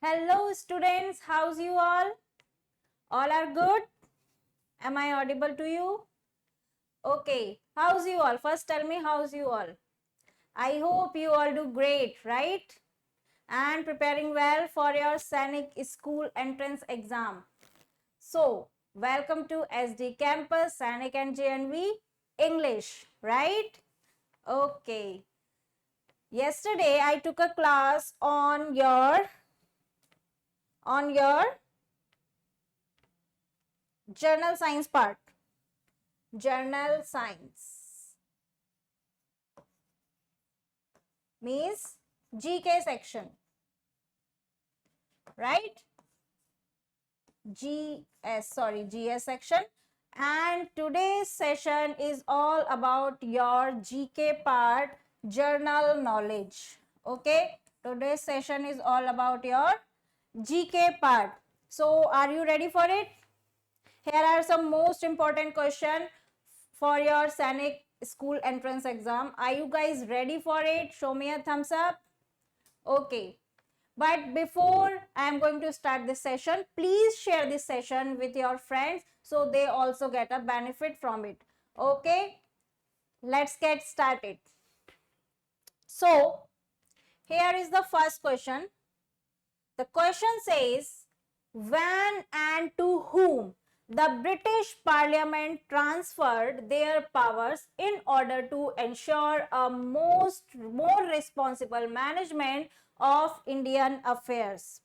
Hello students, how's you all? All are good? Am I audible to you? Okay, how's you all? First tell me how's you all? I hope you all do great, right? And preparing well for your Sainik school entrance exam. So, welcome to SD Campus, Sainik and JNV English, right? Okay. Yesterday I took a class on your journal science part. Journal science means GK section, right? GS section. And today's session is all about your GK part, journal knowledge. Okay, today's session is all about your GK part. So are you ready for it? Here are some most important questions for your Sainik school entrance exam. Are you guys ready for it? Show me a thumbs up. Okay. But before I am going to start this session, please share this session with your friends so they also get a benefit from it. Okay. Let's get started. So, here is the first question. The question says, when and to whom the British Parliament transferred their powers in order to ensure a more responsible management of Indian affairs.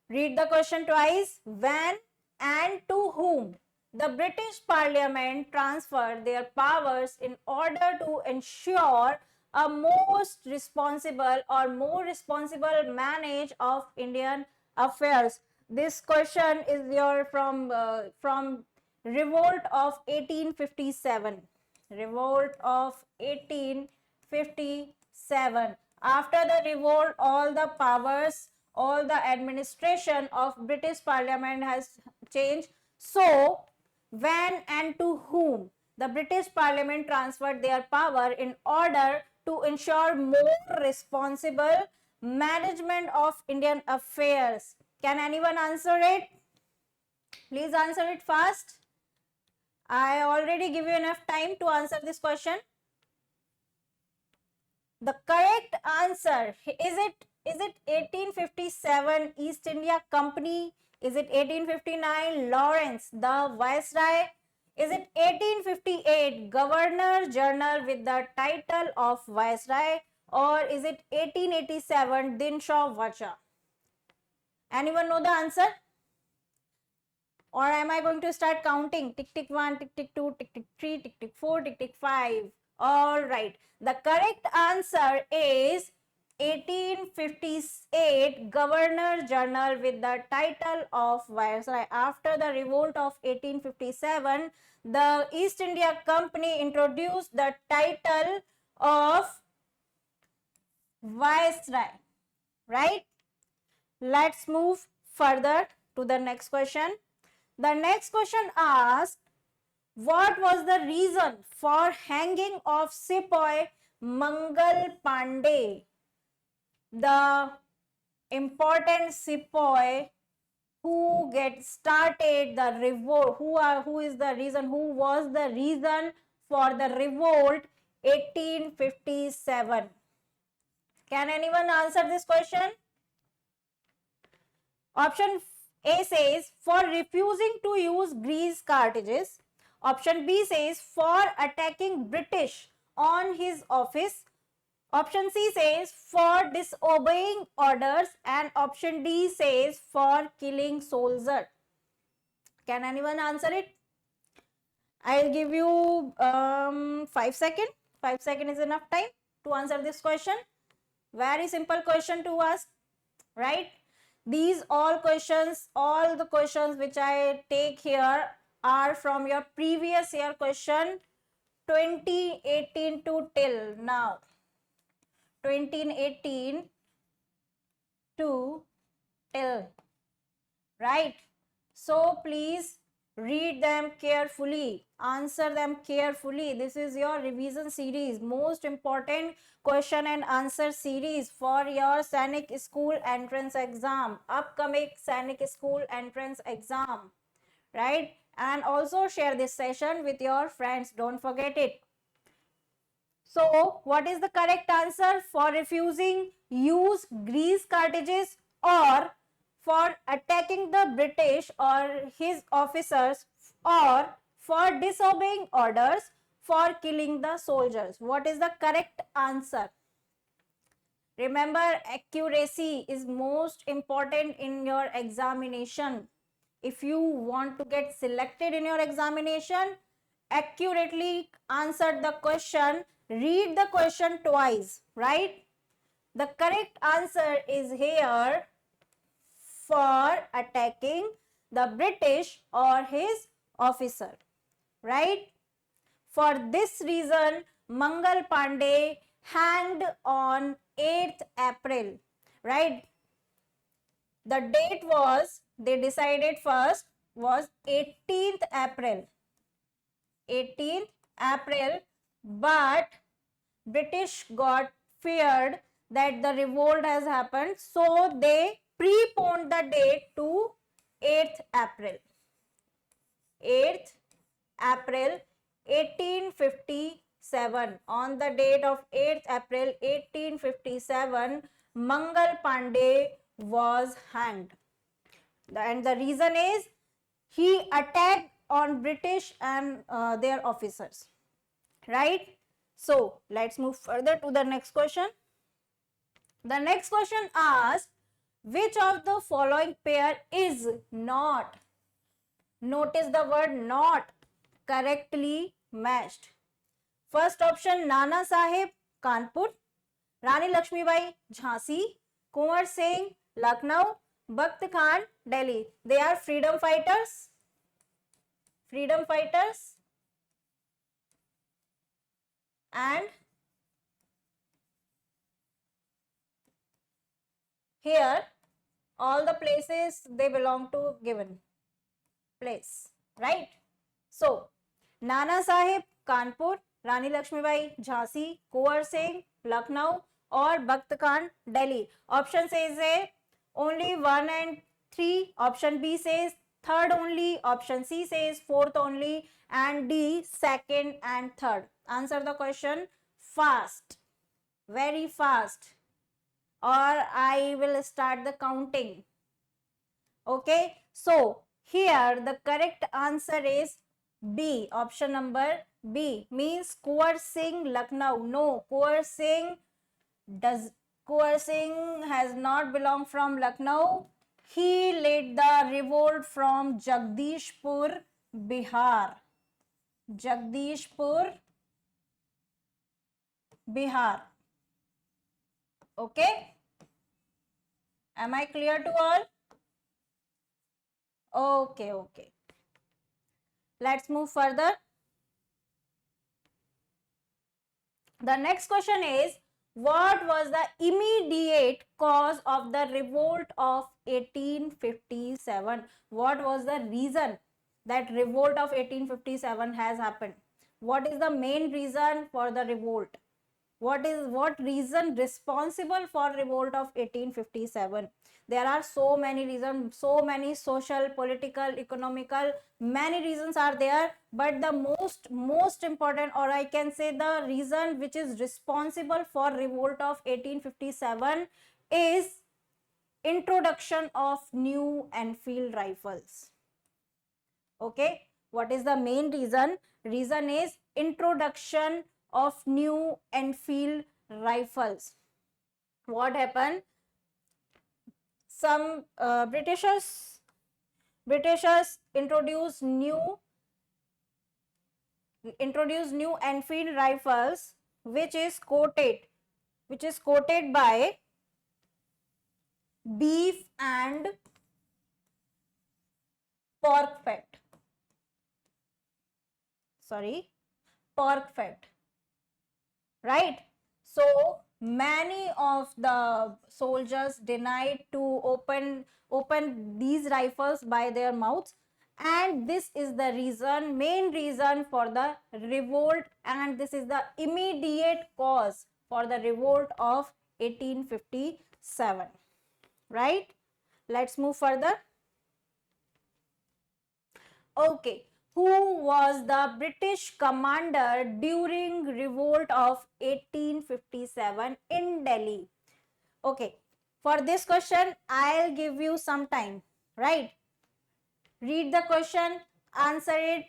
Read the question twice. When and to whom the British Parliament transferred their powers in order to ensure a more responsible manage of Indian affairs. This question is your from revolt of 1857. Revolt of 1857. After the revolt, all the powers, all the administration of British Parliament has changed. So, when and to whom the British Parliament transferred their power in order to ensure more responsible management of Indian affairs. Can anyone answer it? Please answer it fast. I already give you enough time to answer this question. The correct answer, is it 1857 East India Company? Is it 1859 Lawrence the Viceroy? Is it 1858 Governor General with the title of Viceroy? Or is it 1887 Dinshaw Vacha? Anyone know the answer? Or am I going to start counting? Tick tick 1, tick tick 2, tick tick 3, tick tick 4, tick tick 5. All right. The correct answer is 1858 Governor General with the title of Viceroy. After the revolt of 1857, the East India Company introduced the title of Viceroy. Right? Let's move further to the next question. The next question asks, what was the reason for hanging of Sepoy Mangal Pandey, the important Sepoy who get started the revolt? Who was the reason for the revolt 1857? Can anyone answer this question? Option A says for refusing to use grease cartridges. Option B says for attacking British on his office. Option C says for disobeying orders, and option D says for killing soldier. Can anyone answer it? I'll give you 5 seconds. 5 seconds is enough time to answer this question. Very simple question to ask, right? These all the questions which I take here are from your previous year question 2018 to till now. 2018 to till, right? So please read them carefully, answer them carefully. This is your revision series, most important question and answer series for your Sainik School entrance exam, upcoming Sainik School entrance exam, right? And also share this session with your friends, don't forget it. So what is the correct answer? For refusing use grease cartridges or for attacking the British or his officers or for disobeying orders for killing the soldiers. What is the correct answer? Remember, accuracy is most important in your examination. If you want to get selected in your examination, accurately answer the question, read the question twice, right? The correct answer is here, for attacking the British or his officer, right? For this reason, Mangal Pandey hanged on 8th April, right? The date was, they decided first, was 18th April. 18th April, but British got feared that the revolt has happened, so they preponed the date to 8th April. 8th April 1857. On the date of 8th April 1857, Mangal Pandey was hanged. And the reason is he attacked on British and their officers, right? So let's move further to the next question. The next question asks, which of the following pair is not, notice the word not, correctly matched? First option, Nana Sahib, Kanpur; Rani Lakshmibai, Jhansi; Kunwar Singh, Lucknow; Bakht Khan, Delhi. They are freedom fighters. Freedom fighters. And here all the places they belong to given place, right? So Nana Sahib, Kanpur; Rani Lakshmibai, Jhansi; Kunwar Singh, Lucknow; or Bakht Khan, Delhi. Option says A, only 1 and 3. Option B says third only. Option C says fourth only. And D, second and third. Answer the question fast, very fast, or I will start the counting. Okay, so here the correct answer is B, option number B, means Kunwar Singh, Lucknow. No, Kunwar Singh has not belonged from Lucknow. He led the revolt from Jagdishpur, Bihar. Jagdishpur, Bihar. Okay, am I clear to all? Okay, okay. Let's move further. The next question is, what was the immediate cause of the revolt of 1857? What was the reason that revolt of 1857 has happened? What is the main reason for the revolt? What reason responsible for revolt of 1857? There are so many reasons, so many social, political, economical, many reasons are there, but the most important, or I can say the reason which is responsible for revolt of 1857 is introduction of new Enfield rifles. Okay, what is the main reason? Reason is introduction of new Enfield rifles. What happened? Some Britishers introduced new Enfield rifles, which is coated by beef and pork fat. Pork fat, right? So many of the soldiers denied to open these rifles by their mouths, and this is the reason, main reason for the revolt, and this is the immediate cause for the revolt of 1857, right? Let's move further. Okay, who was the British commander during revolt of 1857 in Delhi? Okay, for this question, I'll give you some time, right? Read the question, answer it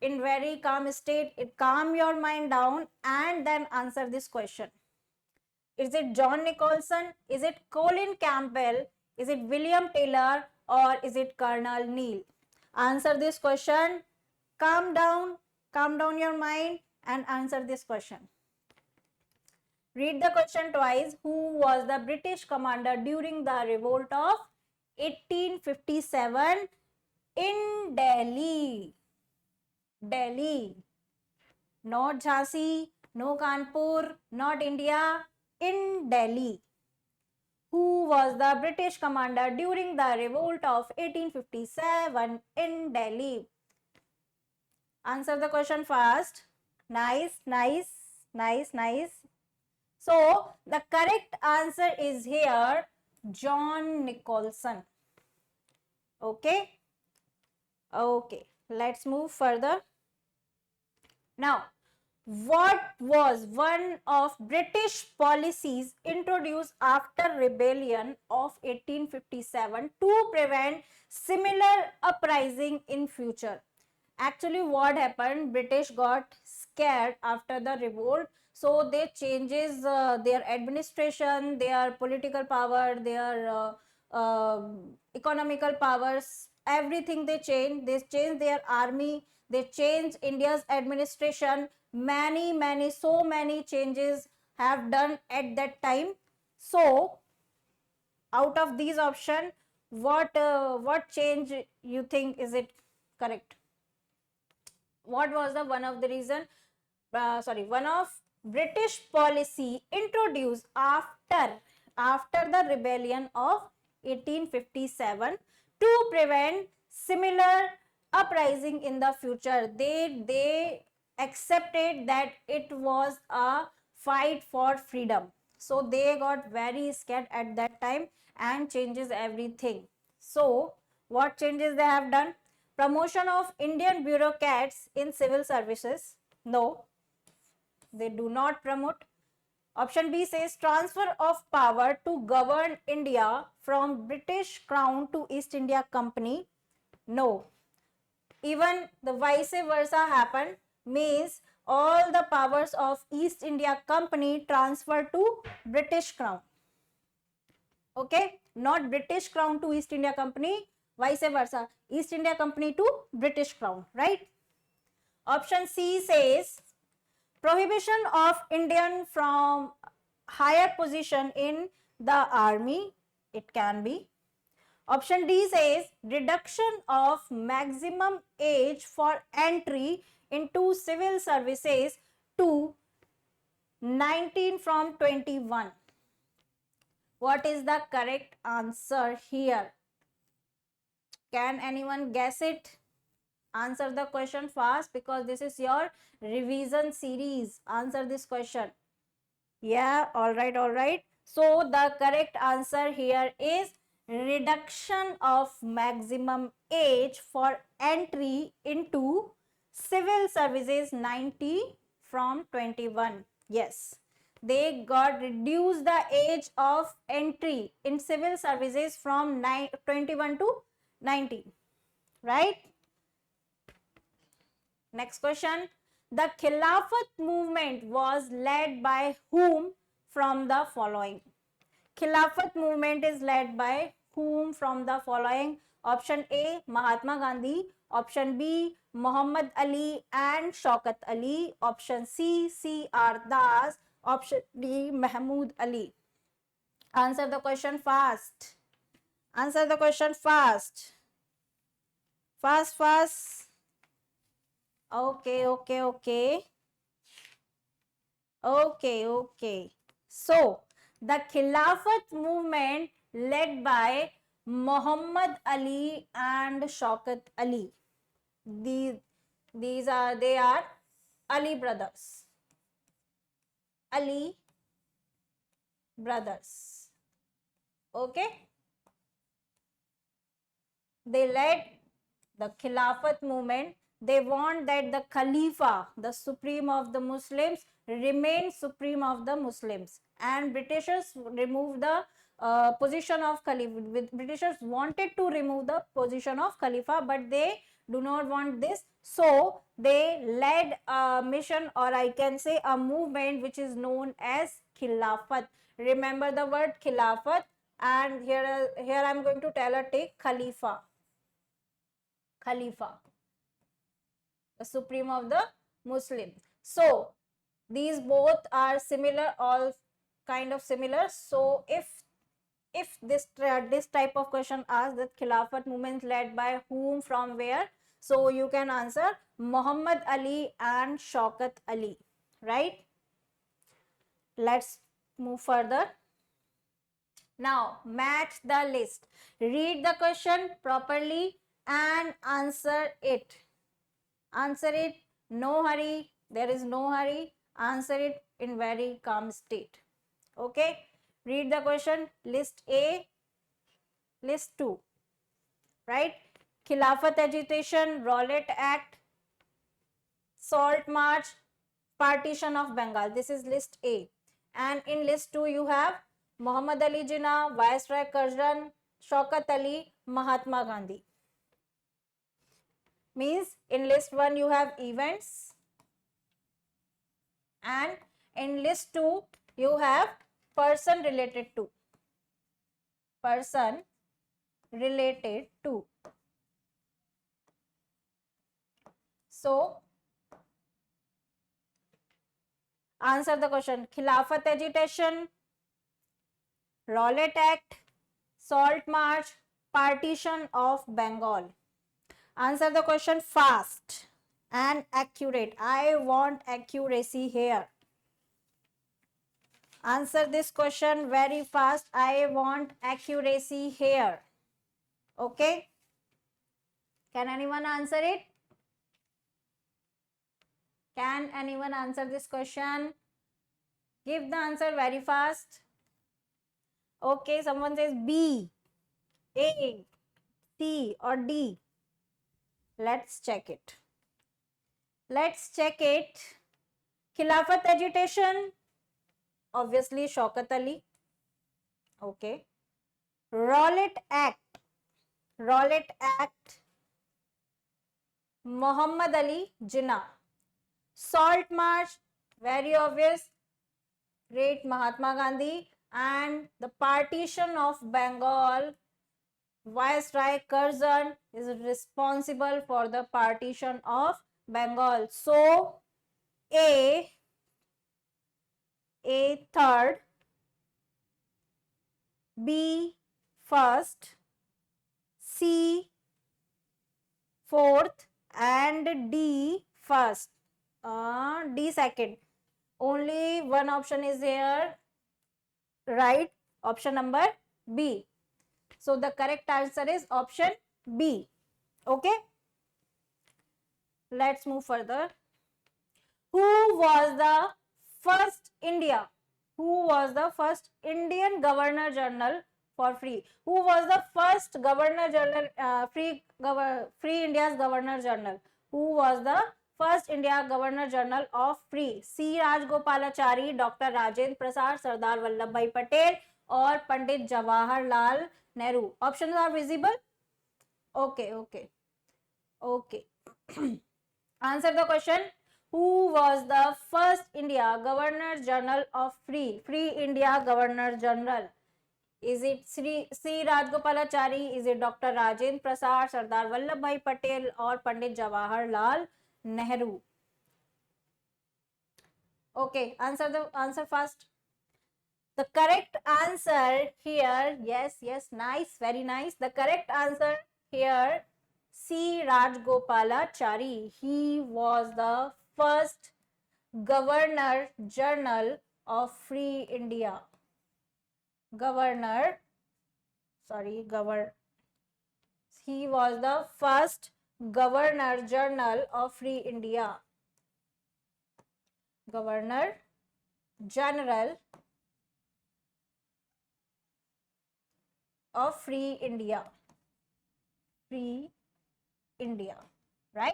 in very calm state, calm your mind down, and then answer this question. Is it John Nicholson? Is it Colin Campbell? Is it William Taylor? Or is it Colonel Neil? Answer this question. Calm down your mind and answer this question. Read the question twice. Who was the British commander during the revolt of 1857 in Delhi? Delhi. Not Jhansi, no Kanpur, not India, in Delhi. Who was the British commander during the revolt of 1857 in Delhi? Answer the question fast. Nice. So, the correct answer is here, John Nicholson. Okay? Okay, let's move further. Now, what was one of British policies introduced after rebellion of 1857 to prevent similar uprising in future? Actually, what happened, British got scared after the revolt, so they changes their administration, their political power, their economical powers, everything they changed. They changed their army, they changed India's administration, so many changes have done at that time. So out of these option, what change you think is it correct? What was the one of the reason, one of British policy introduced after the rebellion of 1857 to prevent similar uprising in the future? They accepted that it was a fight for freedom, so they got very scared at that time and changes everything. So what changes they have done? Promotion of Indian bureaucrats in civil services. No, they do not promote. Option B says transfer of power to govern India from British Crown to East India Company. No. Even the vice versa happened, means all the powers of East India Company transferred to British Crown. Okay, not British Crown to East India Company, vice versa, East India Company to British Crown, right? Option C says prohibition of Indian from higher position in the army. It can be. Option D says reduction of maximum age for entry into civil services to 19 from 21. What is the correct answer here? Can anyone guess it? Answer the question fast because this is your revision series. Answer this question. Yeah, all right. So the correct answer here is reduction of maximum age for entry into civil services 90 from 21. Yes, they got reduced the age of entry in civil services from 21 to 19, right? Next question. The Khilafat movement was led by whom from the following? Khilafat movement is led by whom from the following? Option A, Mahatma Gandhi. Option B, Muhammad Ali and Shaukat Ali. Option C, C.R. Das. Option D, Mahmood Ali. Answer the question fast. Answer the question fast. Fast. Okay. So, the Khilafat movement led by Muhammad Ali and Shaukat Ali. These are, they are Ali brothers. Ali brothers. Okay. They led the Khilafat movement. They want that the Khalifa, the supreme of the Muslims, remain supreme of the Muslims, and Britishers removed the position of Khalifa. Britishers wanted to remove the position of Khalifa, but they do not want this. So they led a mission, or I can say a movement, which is known as Khilafat. Remember the word Khilafat, and here I am going to tell a take Khalifa. Khalifa, the supreme of the Muslims. So these both are similar, all kind of similar. So if this type of question asks that Khilafat movement led by whom, from where, so you can answer Muhammad Ali and Shaukat Ali, right? Let's move further. Now match the list. Read the question properly and answer it. Answer it, no hurry, there is no hurry. Answer it in very calm state. Okay, read the question. List A, list 2, right? Khilafat agitation, Rowlatt Act, Salt March, partition of Bengal. This is list A. And in list 2 you have Muhammad Ali Jinnah, Viceroy Curzon, Shaukat Ali, Mahatma Gandhi. Means in list 1 you have events, and in list 2 you have person related to. Person related to. So answer the question. Khilafat agitation, Rowlatt Act, Salt March, partition of Bengal. Answer the question fast and accurate. I want accuracy here. Answer this question very fast. I want accuracy here. Okay. Can anyone answer it? Can anyone answer this question? Give the answer very fast. Okay, someone says B, A, C or D. Let's check it. Let's check it. Khilafat agitation, obviously Shaukat Ali. Okay. Rowlatt Act. Rowlatt Act, Muhammad Ali Jinnah. Salt March, very obvious, great Mahatma Gandhi. And the partition of Bengal, Viceroy Curzon is responsible for the partition of Bengal. So A third, B first, C fourth, and D first. D second. Only one option is here, right? Option number B. So the correct answer is option B. Okay. Let's move further. Who was the first India? Who was the first Indian Governor General for free? Who was the first Governor General, free India's Governor General? Who was the first India Governor General of free? C. Rajgopalachari, Dr. Rajendra Prasad, Sardar Vallabhbhai Patel, or Pandit Jawaharlal Nehru. Options are visible? Okay. Answer the question. Who was the first India Governor General of free India Governor General? Is it C. Rajgopalachari? Is it Dr. Rajendra Prasad, Sardar Vallabhbhai Patel, or Pandit Jawaharlal Nehru? Okay, answer fast. The correct answer here, yes, nice, very nice. The correct answer here, C. Rajgopalachari. He was the first Governor General of Free India. He was the first Governor General of Free India. Governor General of Free India. Free India, right?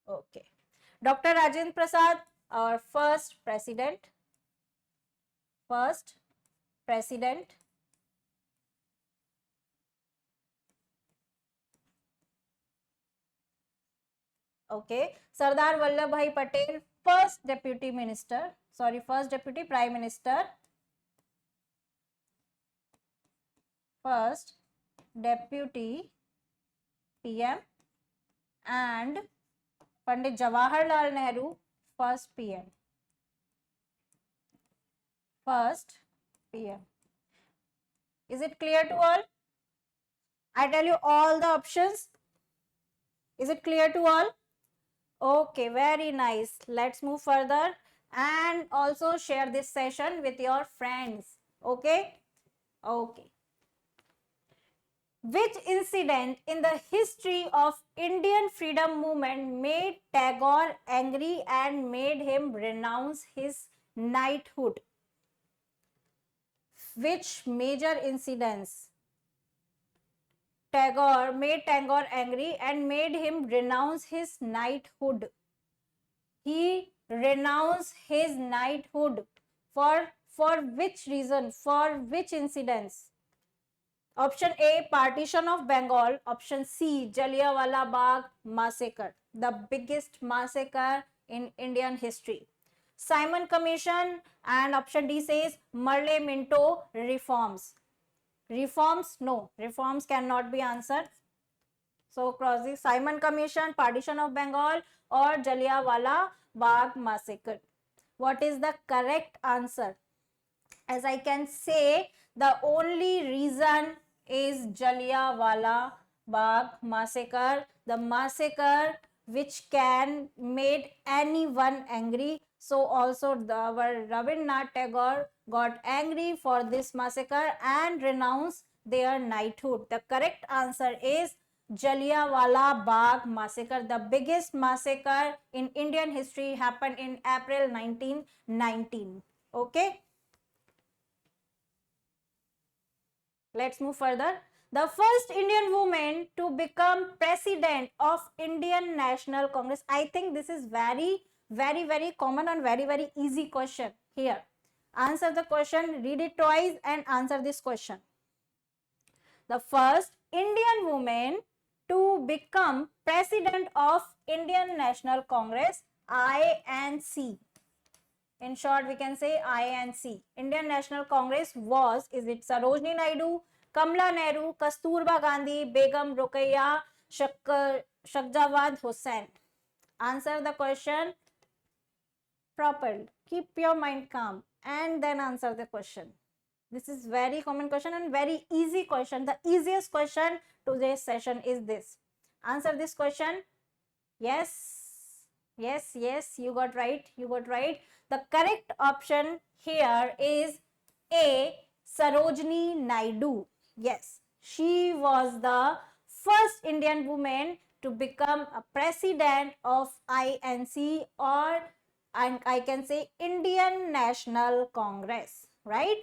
Okay. Dr. Rajendra Prasad, our first president. First president. Okay. Sardar Vallabhbhai Patel, first deputy minister. Sorry, first deputy prime minister. First deputy PM. And Pandit Jawaharlal Nehru, first PM. First PM. Is it clear to all? I tell you all the options. Is it clear to all? Okay, very nice. Let's move further and also share this session with your friends. Okay? Okay. Which incident in the history of Indian freedom movement made Tagore angry and made him renounce his knighthood? Which major incidents made Tagore angry and made him renounce his knighthood? He renounced his knighthood for which reason? For which incidents? Option A, partition of Bengal. Option C, Jallianwala Bagh massacre, the biggest massacre in Indian history. Simon Commission, and option D says Marley Minto reforms. Reforms? No, reforms cannot be answered. So cross the Simon Commission, partition of Bengal, or Jallianwala Bagh massacre. What is the correct answer? As I can say, the only reason is Jallianwala Bagh massacre, the massacre which can made anyone angry. So also our Rabindranath Tagore got angry for this massacre and renounced their knighthood. The correct answer is Jallianwala Bagh massacre. The biggest massacre in Indian history happened in April 1919. Okay. Let's move further. The first Indian woman to become president of Indian National Congress. I think this is very common and very easy question here. Answer the question, read it twice and answer this question. The first Indian woman to become president of Indian National Congress, INC. In short, we can say INC. Indian National Congress was, is it Sarojini Naidu, Kamala Nehru, Kasturba Gandhi, Begum Rokeya, Shahjawad Hussain? Answer the question properly. Keep your mind calm and then answer the question. This is very common question and very easy question. The easiest question today's session is this. Answer this question. Yes. Yes, yes, you got right. You got right. The correct option here is A, Sarojini Naidu. Yes, she was the first Indian woman to become a president of INC, or and I can say Indian National Congress, right?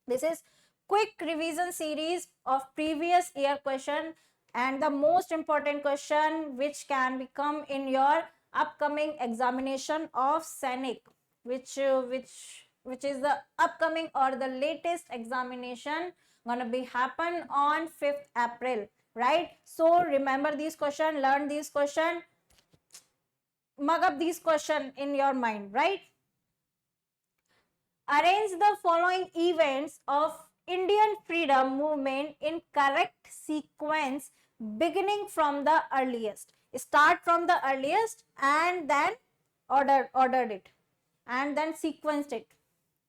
This is quick revision series of previous year question and the most important question which can become in your upcoming examination of Scenic, which is the upcoming or the latest examination gonna be happen on 5th April, right? So remember these question, learn these question, mug up these question in your mind, right? Arrange the following events of Indian freedom movement in correct sequence beginning from the earliest. Start from the earliest and then ordered it and then sequenced it,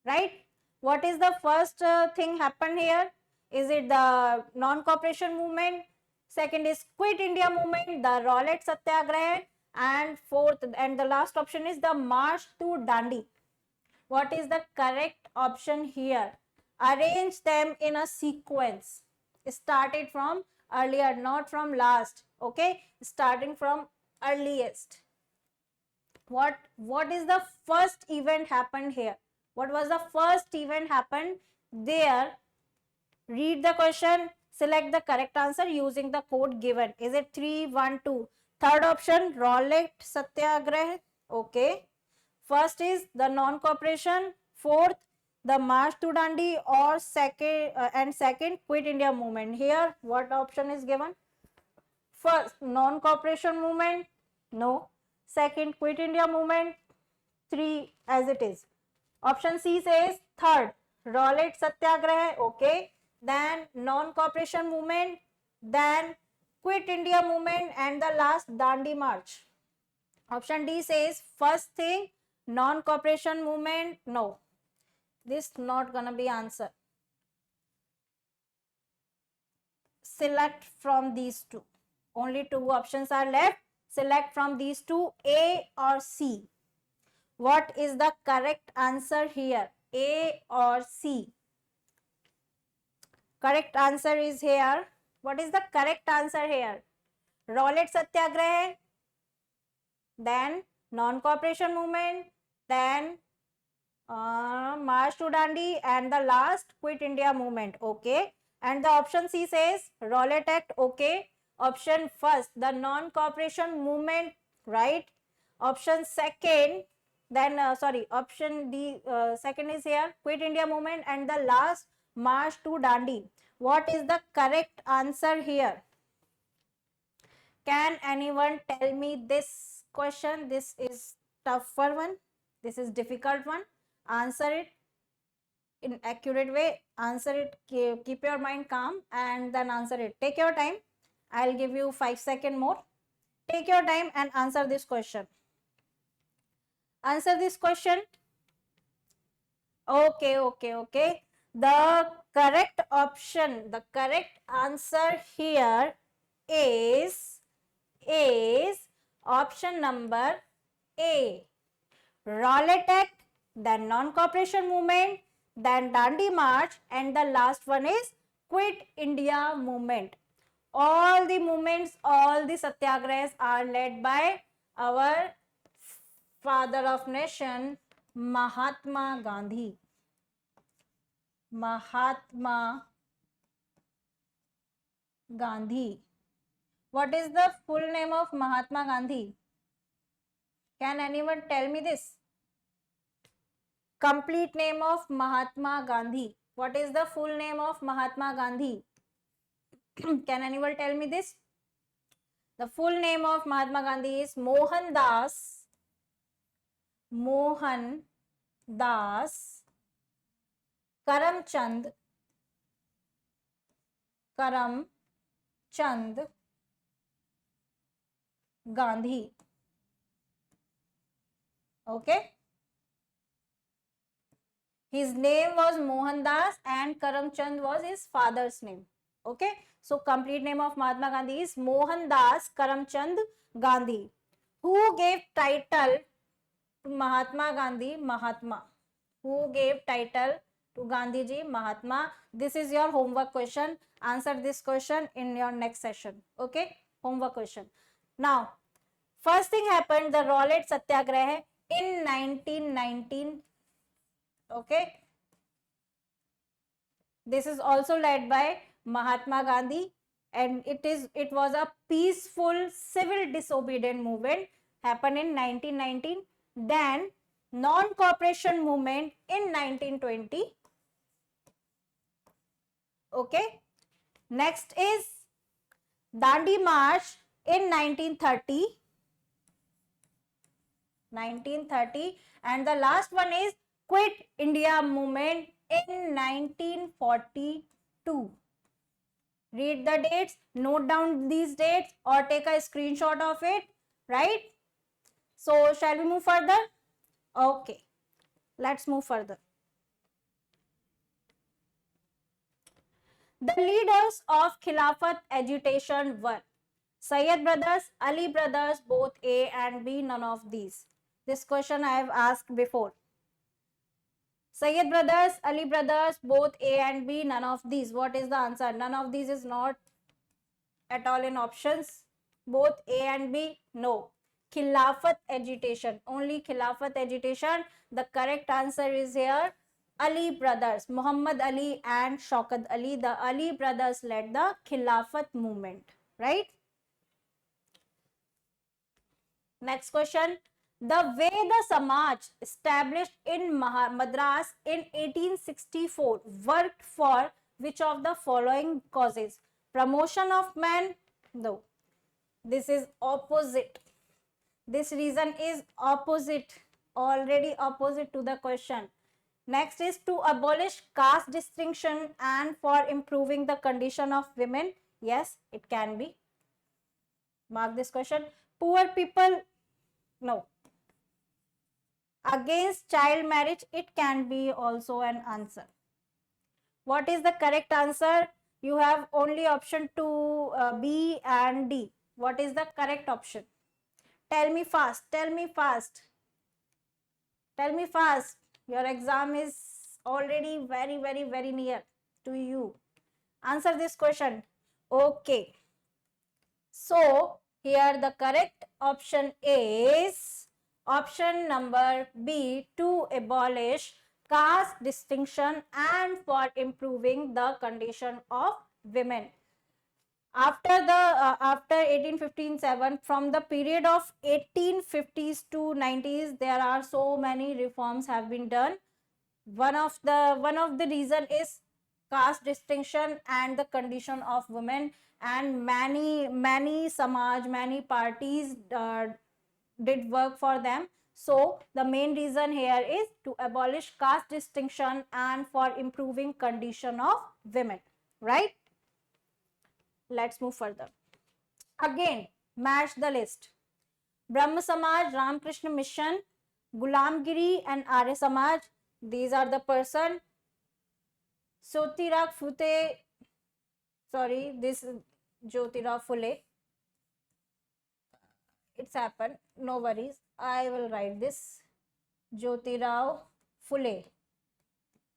right? What is the first thing happened here? Is it the non-cooperation movement? Second is Quit India movement, the Rowlatt Satyagraha, and fourth and the last option is the March to Dandi. What is the correct option here? Arrange them in a sequence. Started from earlier, not from last. Okay, starting from earliest. What is the first event happened here? What was the first event happened there? Read the question, select the correct answer using the code given. Is it 3, 1, 2? Third option, Rowlatt Satyagrah. Okay. First is the non-cooperation. Fourth, the March to Dandi, or second, Quit India movement. Here, what option is given? First, non-cooperation movement. No. Second, Quit India movement. 3 as it is. Option C says third, Rowlatt Satyagrah. Okay. Then non-cooperation movement. Then Quit India movement, and the last Dandi March. Option D says first thing, non-cooperation movement. No, this not gonna be answer. Select from these two. Only two options are left. Select from these two, A or C. What is the correct answer here? A or C? Correct answer is here. What is the correct answer here? Rowlatt Satyagrah, then non-cooperation movement, then March to Dandi, and the last Quit India movement. Okay. And the option C says Rowlatt Act. Okay. Option first, the non-cooperation movement, right? Option second, then option D, second is here, Quit India movement, and the last March to Dandi. What is the correct answer here? Can anyone tell me this question? This is tougher one. This is difficult one. Answer it in accurate way. Answer it. Keep your mind calm and then answer it. Take your time. I'll give you 5 seconds more. Take your time and answer this question. Answer this question. Okay. The correct option, the correct answer here is option number A. Rowlatt Act, then non-cooperation movement, then Dandi March, and the last one is Quit India movement. All the movements, all the satyagrahas are led by our father of nation, Mahatma Gandhi. Mahatma Gandhi. What is the full name of Mahatma Gandhi? Can anyone tell me this? Complete name of Mahatma Gandhi. What is the full name of Mahatma Gandhi? Can anyone tell me this? The full name of Mahatma Gandhi is Mohandas Karamchand Gandhi. Okay. His name was Mohandas and Karamchand was his father's name. Okay. So complete name of Mahatma Gandhi is Mohandas Karamchand Gandhi. Who gave title to Mahatma Gandhi? Mahatma. Who gave title to Gandhiji? Mahatma. This is your homework question. Answer this question in your next session. Okay. Homework question. Now, first thing happened, the Rowlatt Satyagraha in 1919. Okay. This is also led by Mahatma Gandhi, and it was a peaceful civil disobedient movement happened in 1919. Then non-cooperation movement in 1920. Okay. Next is Dandi March in 1930. And the last one is Quit India movement in 1942. Read the dates, note down these dates or take a screenshot of it, right? So shall we move further? Okay, let's move further. The leaders of Khilafat agitation were Syed brothers, Ali brothers, both A and B, none of these. This question I have asked before. Syed brothers, Ali brothers, both A and B, none of these. What is the answer? None of these is not at all in options? Both A and B? No. Khilafat agitation, only Khilafat agitation. The correct answer is here Ali brothers, Muhammad Ali and Shaukat Ali. The Ali brothers led the Khilafat movement, right? Next question. The Veda Samaj established in Madras in 1864 worked for which of the following causes? Promotion of man? No. This is opposite. This reason is opposite, already opposite to the question. Next is to abolish caste distinction and for improving the condition of women. Yes, it can be. Mark this question. Poor people? No. Against child marriage? It can be also an answer. What is the correct answer? You have only option 2, B and D. What is the correct option? Tell me fast. Tell me fast. Tell me fast. Your exam is already very near to you. Answer this question. Okay. So, here the correct option is option number B, to abolish caste distinction and for improving the condition of women. After 1857, from the period of 1850s to 90s, there are so many reforms have been done. One of the reason is caste distinction and the condition of women, and many samaj, many parties did work for them. So the main reason here is to abolish caste distinction and for improving condition of women, right? Let's move further. Again, match the list. Brahma Samaj, Ramakrishna Mission, Gulamgiri and Arya Samaj. These are the person. Jyotirao Phule, sorry, this is Jyotirao Phule. It's happened. No worries. I will write this. Jyotirao Phule.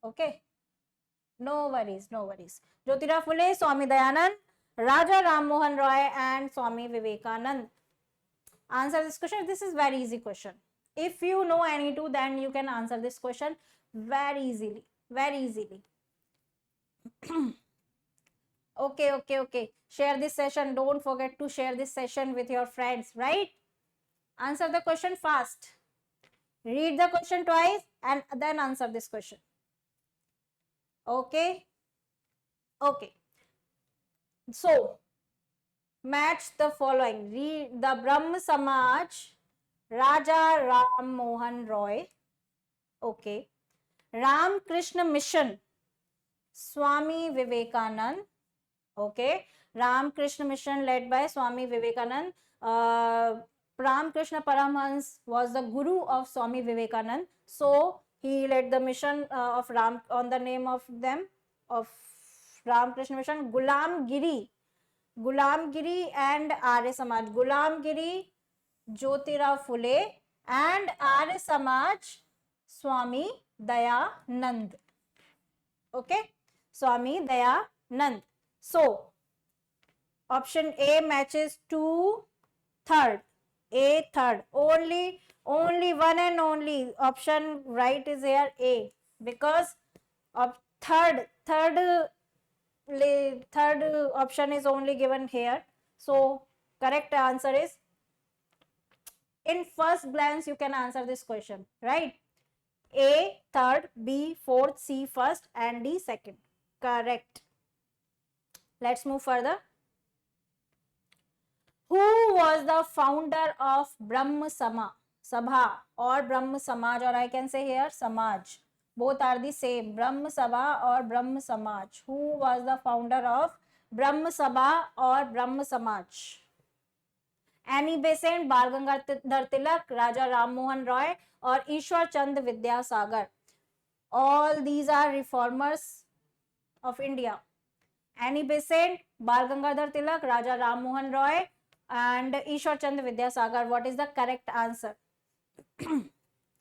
Okay. No worries, no worries. Jyotirao Phule, Swami Dayanand, Raja Ram Mohan Roy and Swami Vivekanand. Answer this question. This is very easy question. If you know any two, then you can answer this question very easily. Very easily. Okay. Share this session. Don't forget to share this session with your friends, right? Answer the question fast. Read the question twice and then answer this question. Okay. So, match the following. Read the Brahma Samaj, Raja Ram Mohan Roy. Okay. Ram Krishna Mission, Swami Vivekanand. Okay. Ram Krishna Mission led by Swami Vivekanand. Ram Krishna Paramhans was the guru of Swami Vivekanand. So, he led the mission of Ram on the name of them, of Ram Krishna Mission. Gulamgiri and Arya Samaj. Gulamgiri, Jyotirao Phule and Arya Samaj, Swami Dayanand. Okay, Swami Dayanand. So, option A matches to third. A third. Only one and only option right is here A, because of third option is only given here. So correct answer is, in first glance you can answer this question, right? A third, B fourth, C first and D second. Correct. Let's move further. Who was the founder of Brahma Sabha or Brahma Samaj, or I can say here Samaj? Both are the same, Brahma Sabha or Brahma Samaj. Who was the founder of Brahma Sabha or Brahma Samaj? Annie Besant, Bal Gangadhar Tilak, Raja Ram Mohan Roy or Ishwar Chand Vidyasagar. All these are reformers of India. Annie Besant, Bal Gangadhar Tilak, Raja Ram Mohan Roy and Ishwar Chand Vidyasagar. What is the correct answer?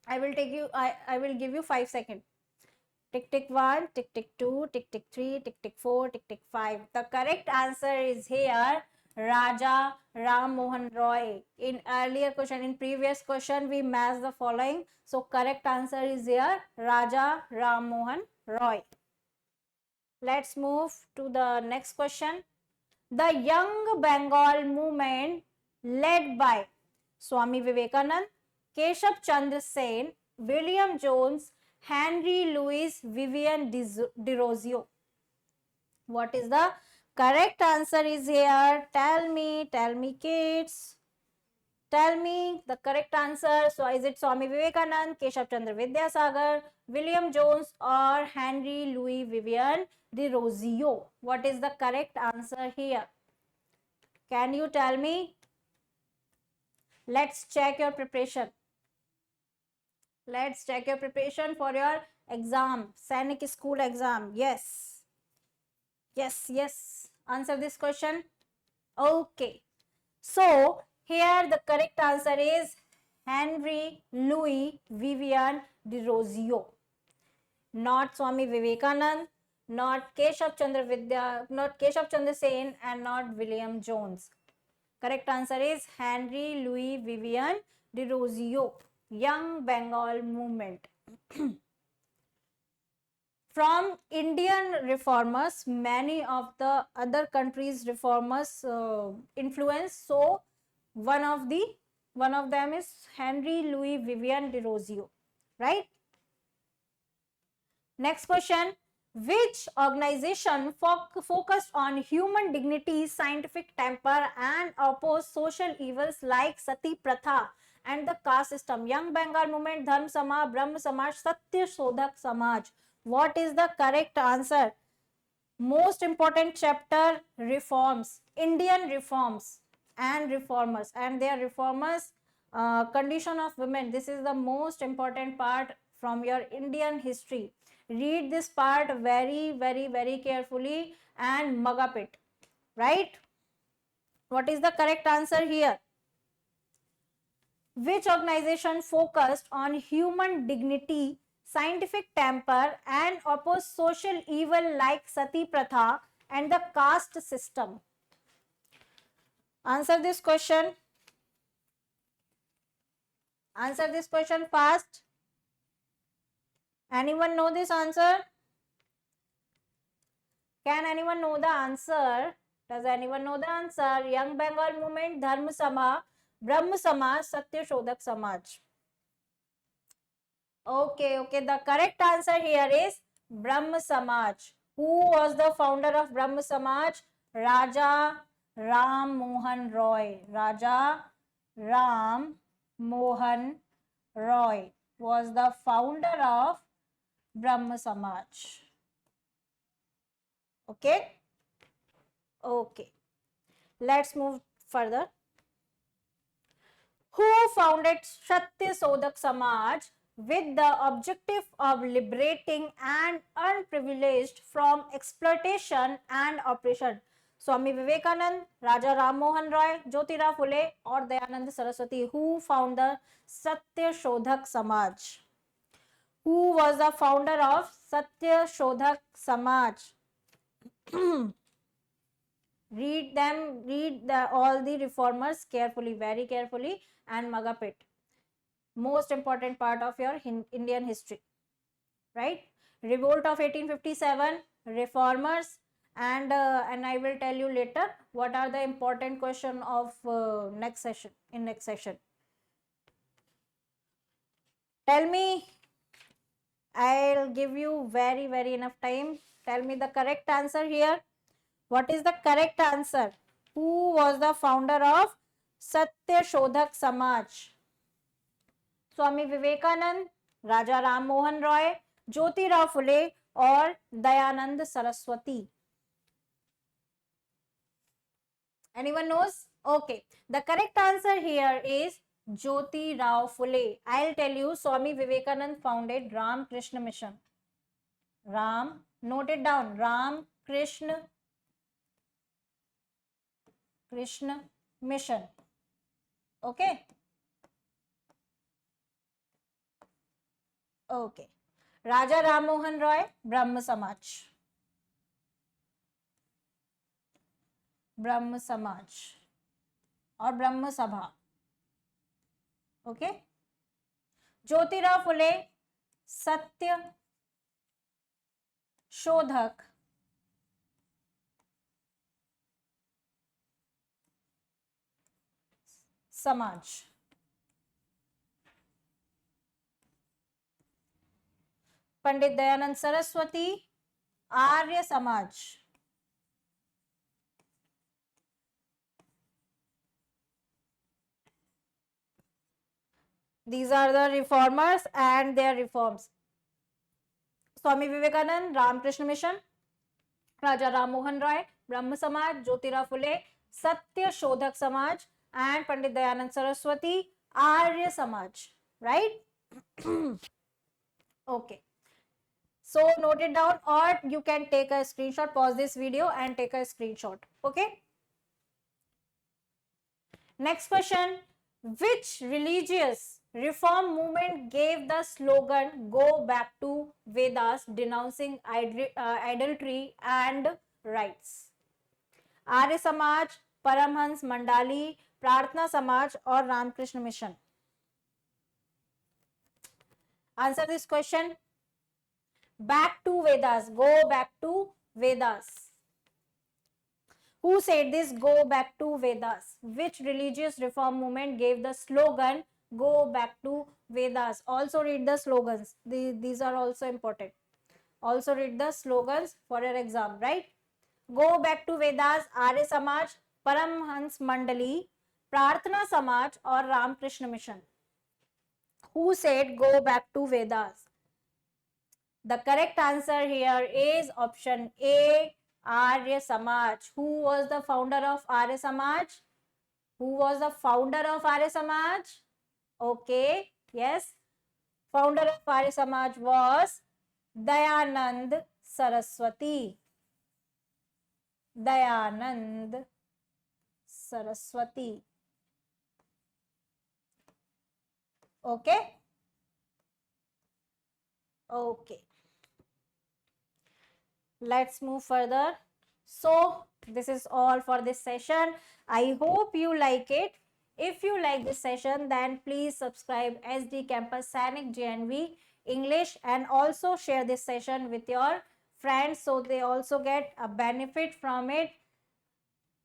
I will give you 5 seconds. Tick tick 1, tick tick 2, tick tick 3, tick tick 4, tick tick 5. The correct answer is here Raja Ram Mohan Roy. In earlier question, in previous question, we matched the following. So correct answer is here, Raja Ram Mohan Roy. Let's move to the next question. The Young Bengal movement led by Swami Vivekanand, Keshav Chandra Sen, William Jones, Henry Louis Vivian Derozio. What is the correct answer is here? Tell me kids. Tell me the correct answer. So is it Swami Vivekanand, Keshav Chandra Vidyasagar, William Jones or Henry Louis Vivian Derozio? What is the correct answer here? Can you tell me? Let's check your preparation. Let's check your preparation for your exam, Sainik school exam. Yes. Yes. Answer this question. Okay. So here the correct answer is Henry Louis Vivian Derozio. Not Swami Vivekanand, not Keshav Chandra Sen, and not William Jones. Correct answer is Henry Louis Vivian Derozio, Young Bengal movement. From Indian reformers, many of the other countries' reformers influence. So one of them is Henry Louis Vivian Derozio, right? Next question. Which organization focused on human dignity, scientific temper and opposed social evils like Sati Pratha and the caste system? Young Bengal movement, Dharm Samaj, Brahm Samaj, Satya Shodhak Samaj. What is the correct answer? Most important chapter, reforms, Indian reforms and reformers and their reformers, condition of women. This is the most important part from your Indian history. Read this part very carefully and mug up it, right? What is the correct answer here? Which organization focused on human dignity, scientific temper and opposed social evil like Sati Pratha and the caste system? Answer this question. Answer this question fast. Anyone know this answer? Can anyone know the answer? Does anyone know the answer? Young Bengal movement, Dharma Samaj, Brahm Samaj, Satya Shodhak Samaj. Okay. The correct answer here is Brahm Samaj. Who was the founder of Brahm Samaj? Raja Ram Mohan Roy. Raja Ram Mohan Roy was the founder of Brahm Samaj. Okay. Let's move further. Who founded Satya Shodhak Samaj with the objective of liberating and unprivileged from exploitation and oppression? Swami Vivekanand, Raja Ram Mohan Roy, Jyotirao Phule or Dayanand Saraswati? Who founded the Satya Shodhak Samaj? Who was the founder of Satya Shodhak Samaj? Read all the reformers carefully, very carefully and mug up it. Most important part of your Indian history, right? Revolt of 1857, reformers, and I will tell you later what are the important question of next session. Tell me, I'll give you very enough time. Tell me the correct answer here. What is the correct answer? Who was the founder of Satya Shodhak Samaj? Swami Vivekanand, Raja Ram Mohan Roy, Jyotirao Phule or Dayanand Saraswati? Anyone knows? Okay. The correct answer here is Jyotirao Phule. I'll tell you, Swami Vivekanand founded Ram Krishna Mission. Note it down. Ram Krishna Mission. Okay. Raja Ram Mohan Roy, Brahm Samaj. ब्रह्म समाज और ब्रह्म सभा. Okay. Jyotirao Phule सत्य शोधक समाज. पंडित Dayanand Saraswati Arya Samaj. These are the reformers and their reforms. Swami Vivekananda Ramakrishna mission, Raja Ram Mohan Roy Brahmo Samaj, Jyotirao Phule सत्य शोधक समाज, and Pandit Dayanand Saraswati Arya Samaj, right? Okay, so note it down, or you can take a screenshot, pause this video and take a screenshot. Okay, next question. Which religious reform movement gave the slogan "Go back to Vedas," denouncing idolatry and rites? Arya Samaj, Paramhans Mandali, Prarthana Samaj और Ramakrishna Mission. Answer this question. Back to Vedas. Go back to Vedas. Who said this? Go back to Vedas. Which religious reform movement gave the slogan "Go back to Vedas"? Also read the slogans. These are also important. Also read the slogans for your exam, right? Go back to Vedas, Arya Samaj, Paramhans Mandali, Prarthana Samaj और Ramakrishna Mission. Who said go back to Vedas? The correct answer here is option A, Arya Samaj. Who was the founder of Arya Samaj? Who was the founder of Arya Samaj? Okay, yes. Founder of Arya Samaj was Dayanand Saraswati. Dayanand Saraswati. Okay. Okay. Let's move further. So this is all for this session. I hope you like it. If you like this session, then please subscribe SD Campus Sainik JNV English, and also share this session with your friends so they also get a benefit from it.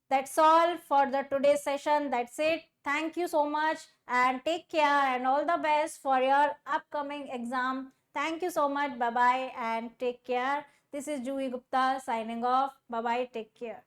That's all for the today's session. That's it. Thank you so much and take care and all the best for your upcoming exam. Thank you so much. Bye bye and take care. This is Juhi Gupta signing off. Bye bye. Take care.